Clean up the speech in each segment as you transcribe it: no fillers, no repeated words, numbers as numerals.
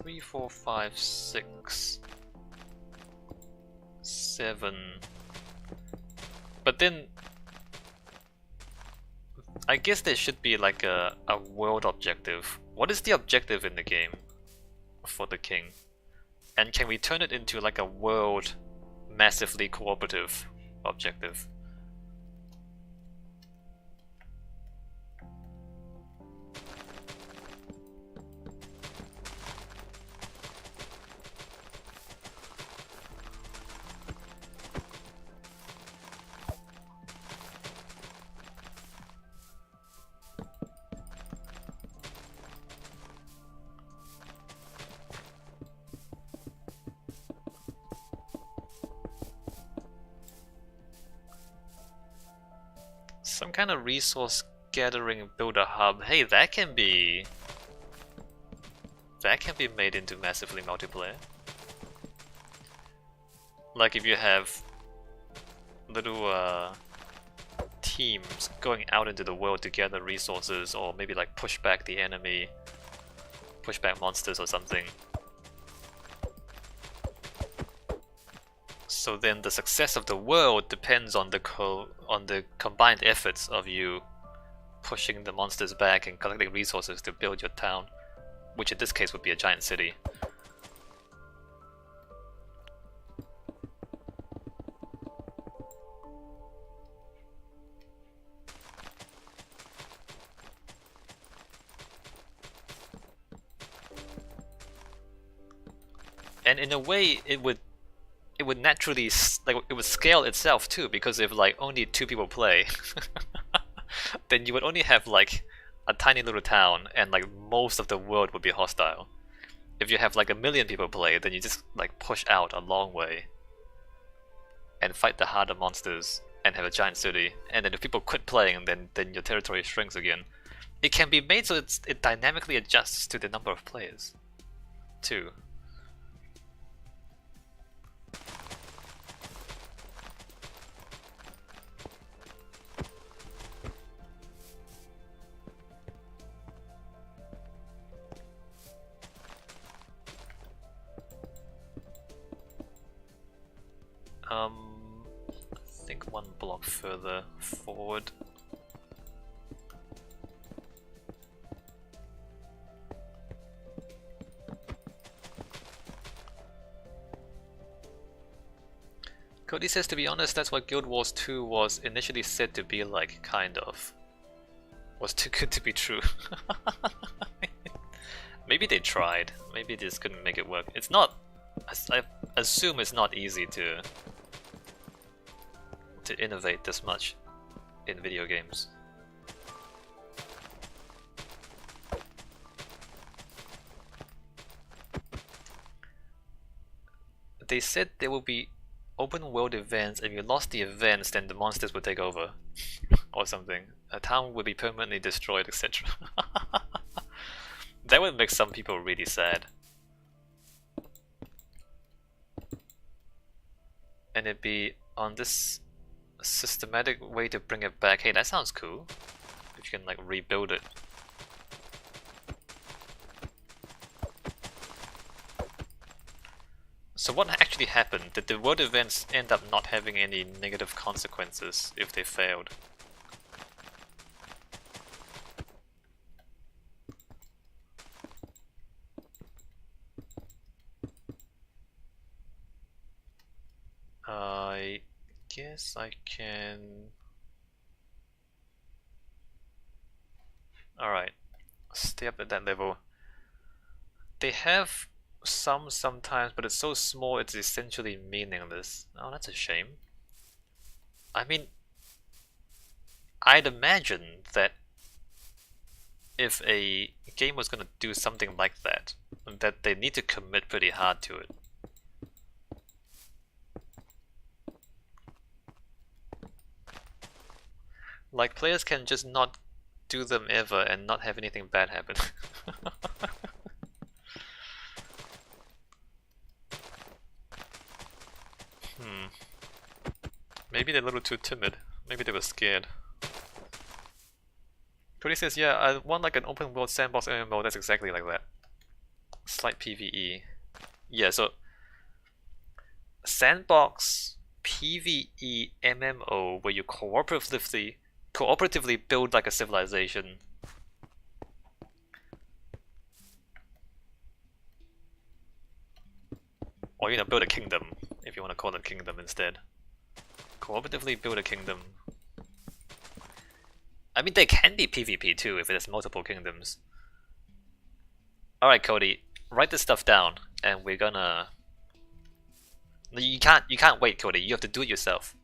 3, 4, 5, 6, 7. But then I guess there should be like a world objective. What is the objective in the game for the king? And can we turn it into like a world massively cooperative objective? Some kind of resource gathering builder hub. Hey, that can be made into massively multiplayer. Like if you have little teams going out into the world to gather resources, or maybe like push back the enemy, push back monsters or something. So then the success of the world depends on the combined efforts of you pushing the monsters back and collecting resources to build your town, which in this case would be a giant city. And in a way, it would naturally, like, it would scale itself too, because if like only 2 people play, then you would only have like a tiny little town, and like most of the world would be hostile. If you have like 1 million people play, then you just like push out a long way and fight the harder monsters and have a giant city. And then if people quit playing, then your territory shrinks again. It can be made so it dynamically adjusts to the number of players too. I think 1 block further forward. Cody says, to be honest, that's what Guild Wars 2 was initially said to be like, kind of. Was too good to be true. Maybe they tried. Maybe they just couldn't make it work. It's not... I assume it's not easy to innovate this much in video games. They said there will be open world events, and if you lost the events, then the monsters would take over. Or something. A town would be permanently destroyed, etc. That would make some people really sad. And it'd be on this systematic way to bring it back. Hey, that sounds cool. If you can like rebuild it. So what actually happened? Did the world events end up not having any negative consequences if they failed? I guess I can... Alright, stay up at that level. They have some sometimes, but it's so small it's essentially meaningless. Oh, that's a shame. I mean, I'd imagine that if a game was gonna do something like that, that they need to commit pretty hard to it. Like, players can just not do them ever and not have anything bad happen. Maybe they're a little too timid. Maybe they were scared. Cody says, yeah, I want like an open world sandbox MMO that's exactly like that. Slight PvE. Yeah, so sandbox PvE MMO where you cooperatively build like a civilization. Or build a kingdom, if you want to call it a kingdom instead. Cooperatively build a kingdom. I mean, they can be PvP too if it has multiple kingdoms. Alright, Cody, write this stuff down, and we're gonna... You can't wait, Cody, you have to do it yourself.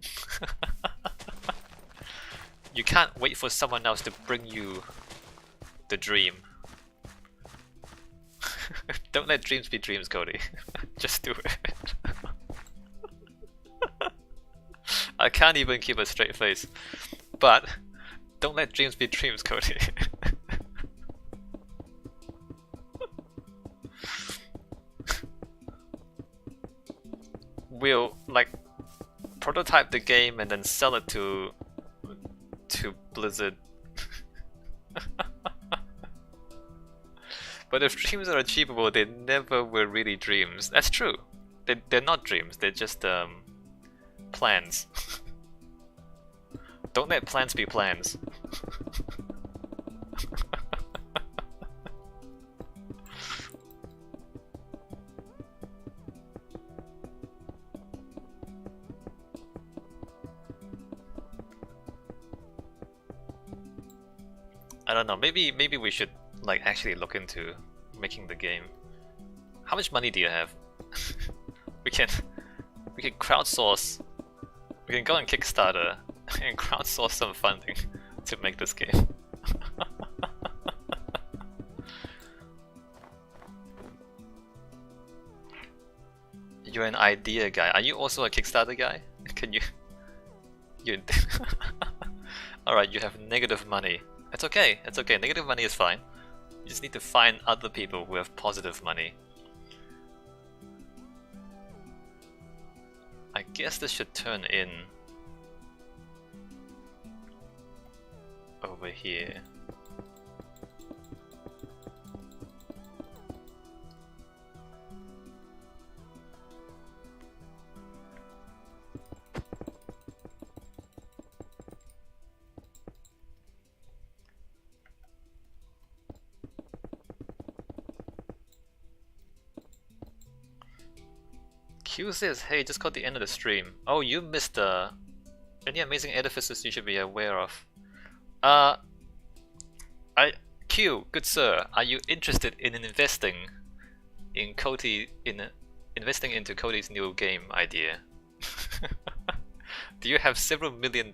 You can't wait for someone else to bring you the dream. Don't let dreams be dreams, Cody. Just do it. I can't even keep a straight face. But don't let dreams be dreams, Cody. We'll like prototype the game and then sell it to Blizzard. But if dreams are achievable, they never were really dreams. That's true. They're not dreams, they're just plans. Don't let plans be plans. I don't know, maybe we should like actually look into making the game. How much money do you have? we can crowdsource. We can go on Kickstarter and crowdsource some funding to make this game. You're an idea guy. Are you also a Kickstarter guy? Can you? Alright, you have negative money. It's okay, it's okay. Negative money is fine. You just need to find other people who have positive money. I guess this should turn in over here. Q says, hey, just got the end of the stream. Oh, you missed any amazing edifices you should be aware of. Q, good sir, are you interested in investing in investing into Cody's new game idea? Do you have several $1 million?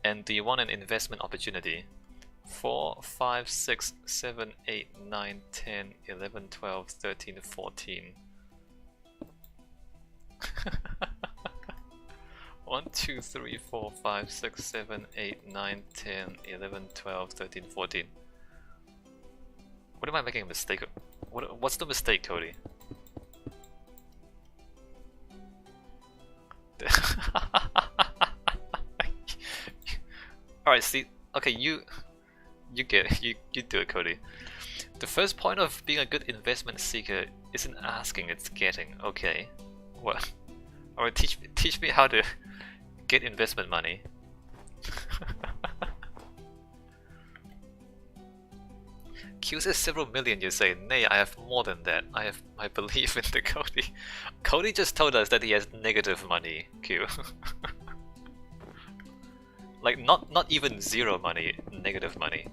And do you want an investment opportunity? 4, 5, 6, 7, 8, 9, 10, 11, 12, 13, 14. 1, 2, 3, 4, 5, 6, 7, 8, 9, 10, 11, 12, 13, 14. What am I making a mistake of? What's the mistake, Cody? Alright, see, okay, you get it, you do it, Cody. The first point of being a good investment seeker isn't asking, it's getting. Okay, what? Alright, teach me how to get investment money. Q says several million, you say. Nay, I have more than that. I believe in the Cody. Cody just told us that he has negative money, Q. Like not even zero money, negative money.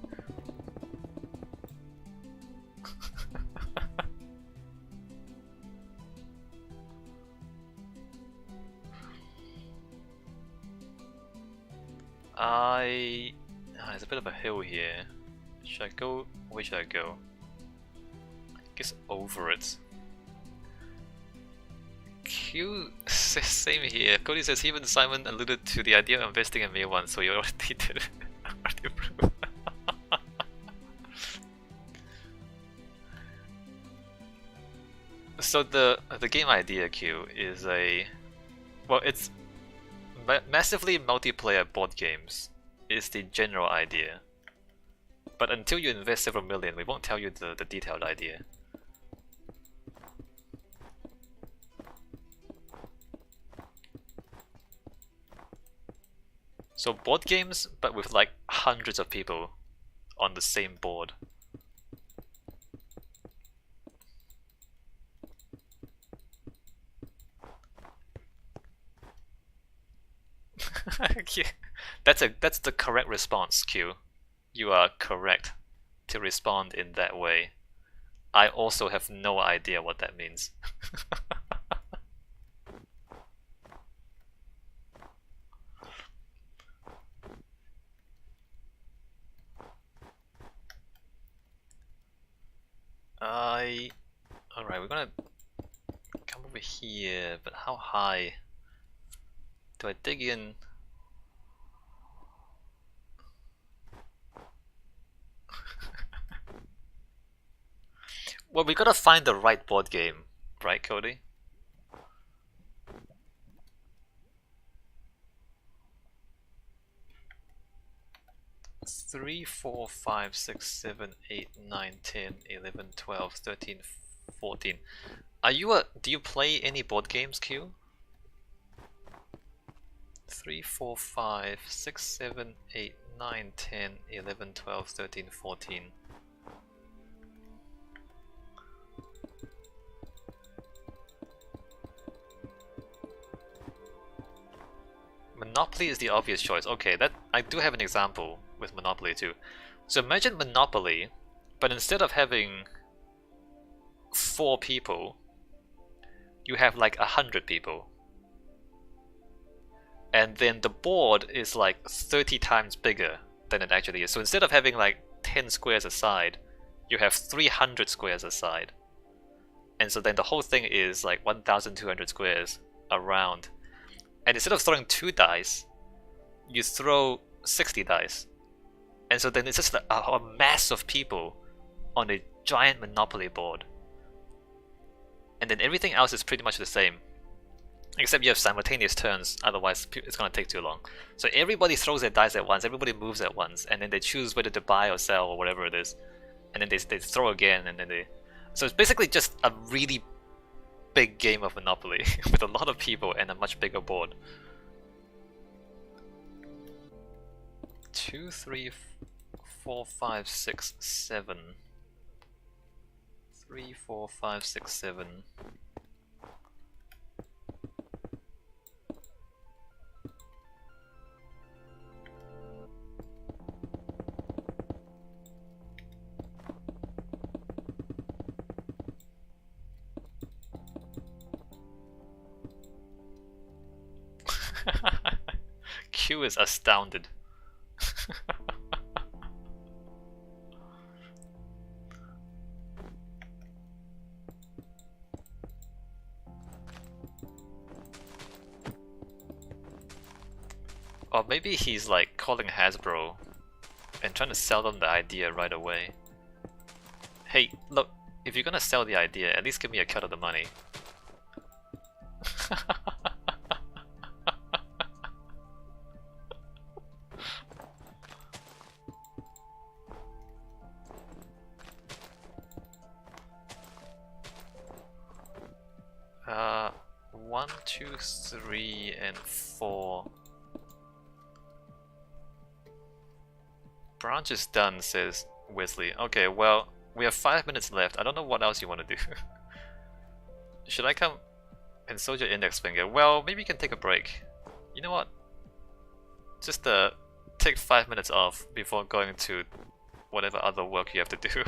There's a bit of a hill here. Should I go? Where should I go? I guess over it. Q says same here. Cody says even Simon alluded to the idea of investing in me once, so you already did it. Already approved. So the game idea, Q, is it's massively multiplayer board games is the general idea. But until you invest several million, we won't tell you the detailed idea. So board games, but with like hundreds of people on the same board. Yeah. That's the correct response, Q. You are correct to respond in that way. I also have no idea what that means. Alright, we're gonna come over here, but how high? Do I dig in? Well, we gotta find the right board game, right, Cody? Three, 4, 5, 6, 7, 8, 9, 10, 11, 12, 13, 14. Do you play any board games, Q? 3, 4, 5, 6, 7, 8, 9, 10, 11, 12, 13, 14. Monopoly is the obvious choice. Okay, that I do have an example with Monopoly too. So imagine Monopoly, but instead of having 4 people, you have like 100 people. And then the board is like 30 times bigger than it actually is. So instead of having like 10 squares aside, you have 300 squares aside. And so then the whole thing is like 1,200 squares around. And instead of throwing 2 dice, you throw 60 dice. And so then it's just a mass of people on a giant Monopoly board. And then everything else is pretty much the same. Except you have simultaneous turns, otherwise it's gonna take too long. So everybody throws their dice at once, everybody moves at once, and then they choose whether to buy or sell or whatever it is. And then they throw again, and then they... So it's basically just a really big game of Monopoly with a lot of people and a much bigger board. 2, 3, 4, 5, 6, 7. 3, 4, 5, 6, 7. Q is astounded. Or maybe he's like calling Hasbro and trying to sell them the idea right away. Hey, look, if you're gonna sell the idea, at least give me a cut of the money. One, 2, 3, and 4. Branch is done, says Wesley. Okay, well, we have 5 minutes left. I don't know what else you want to do. Should I come and soldier index finger? Well, maybe you can take a break. You know what? Just take 5 minutes off before going to whatever other work you have to do.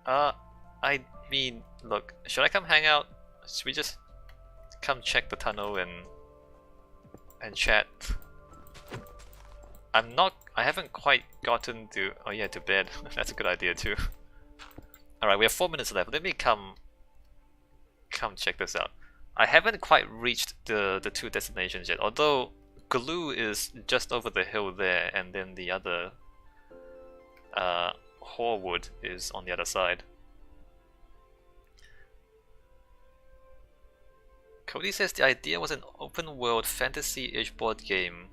I mean, look, should I come hang out? Should we just come check the tunnel and chat? I haven't quite gotten to, oh yeah, to bed. That's a good idea too. Alright, we have 4 minutes left. Let me come check this out. I haven't quite reached the 2 destinations yet, although Glue is just over the hill there, and then the other Horwood is on the other side. Cody says the idea was an open world fantasy-ish board game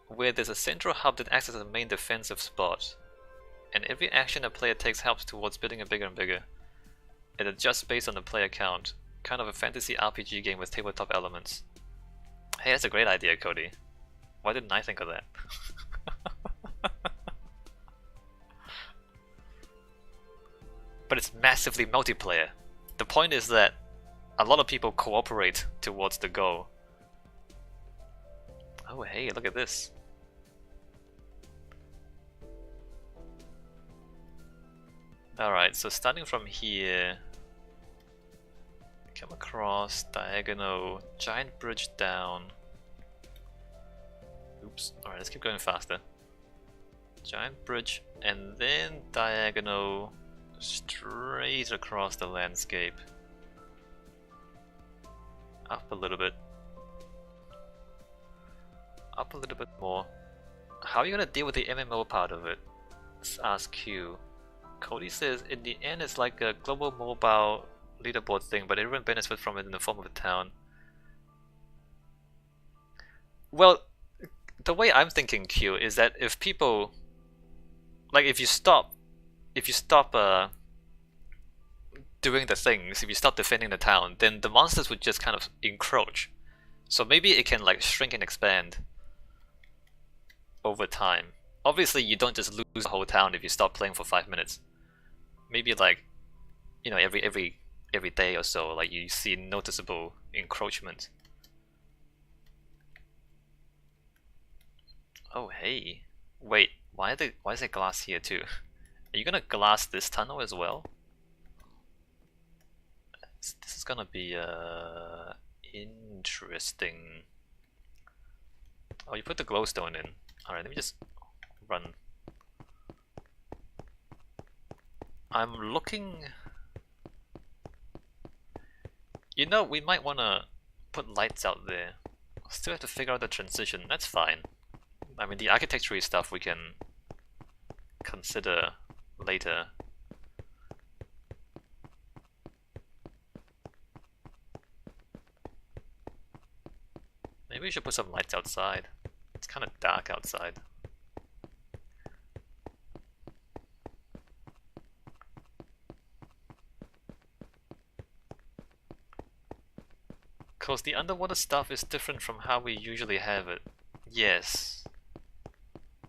where there's a central hub that acts as a main defensive spot, and every action a player takes helps towards building it bigger and bigger. It adjusts based on the player count, kind of a fantasy RPG game with tabletop elements. Hey, that's a great idea, Cody. Why didn't I think of that? But it's massively multiplayer. The point is that a lot of people cooperate towards the goal. Oh hey, look at this. Alright, so starting from here, come across, diagonal, giant bridge down. Oops, alright, let's keep going faster. Giant bridge, and then diagonal, straight across the landscape. Up a little bit. Up a little bit more. How are you gonna deal with the MMO part of it? Let's ask Q. Cody says, in the end it's like a global mobile leaderboard thing, but everyone benefits from it in the form of a town. Well, the way I'm thinking, Q, is that if people, like if you stop doing the things, if you stop defending the town, then the monsters would just kind of encroach. So maybe it can like shrink and expand over time. Obviously you don't just lose the whole town if you stop playing for 5 minutes. Maybe like, you know, every day or so, like you see noticeable encroachment. Oh hey, wait, why is there glass here too? Are you gonna glass this tunnel as well? This is gonna be interesting. Oh, you put the glowstone in. Alright, let me just run. I'm looking... You know, we might wanna put lights out there. Still have to figure out the transition, that's fine. I mean, the architecture stuff we can consider later. Maybe we should put some lights outside. It's kind of dark outside. Cause the underwater stuff is different from how we usually have it. Yes.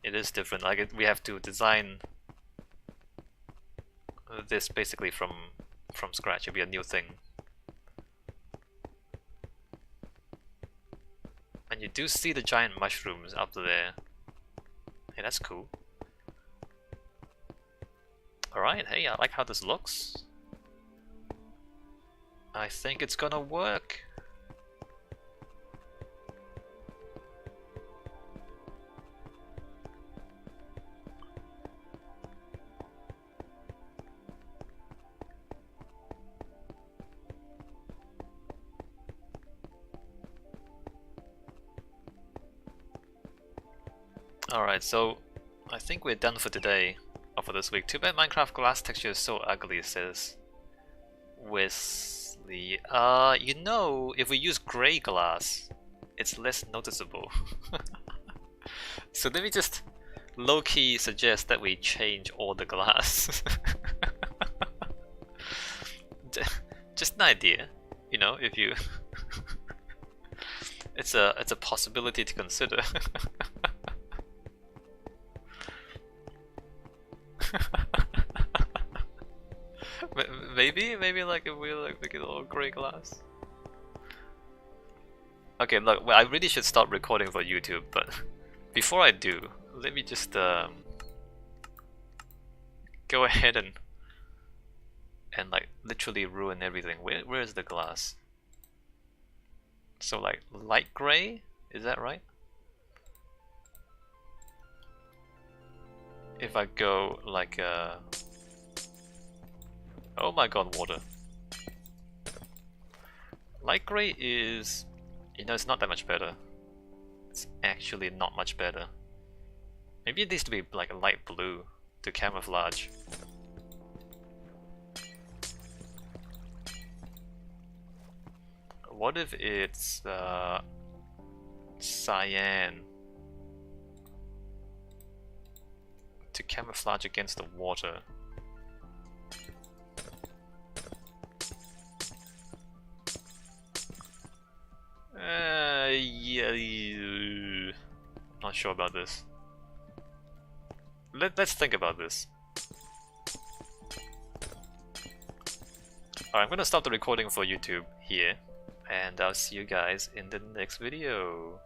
It is different, like we have to design this basically from scratch. It'll be a new thing. And you do see the giant mushrooms up there. Hey, that's cool. Alright, hey, I like how this looks. I think it's gonna work. Alright, so I think we're done for today, or for this week. Too bad Minecraft glass texture is so ugly, it says. Wesley. You know, if we use grey glass, it's less noticeable. So let me just low-key suggest that we change all the glass. Just an idea, you know, if you... it's a possibility to consider. Maybe like if we like make it all grey glass. Okay, look, well, I really should stop recording for YouTube, but before I do, let me just go ahead and like literally ruin everything. Where is the glass? So like light grey, is that right? If I go like oh my god, water. Light grey is, you know, it's not that much better. It's actually not much better. Maybe it needs to be like a light blue to camouflage. What if it's cyan? to camouflage against the water. Yeah, not sure about this. Let's think about this. Alright, I'm gonna stop the recording for YouTube here, and I'll see you guys in the next video.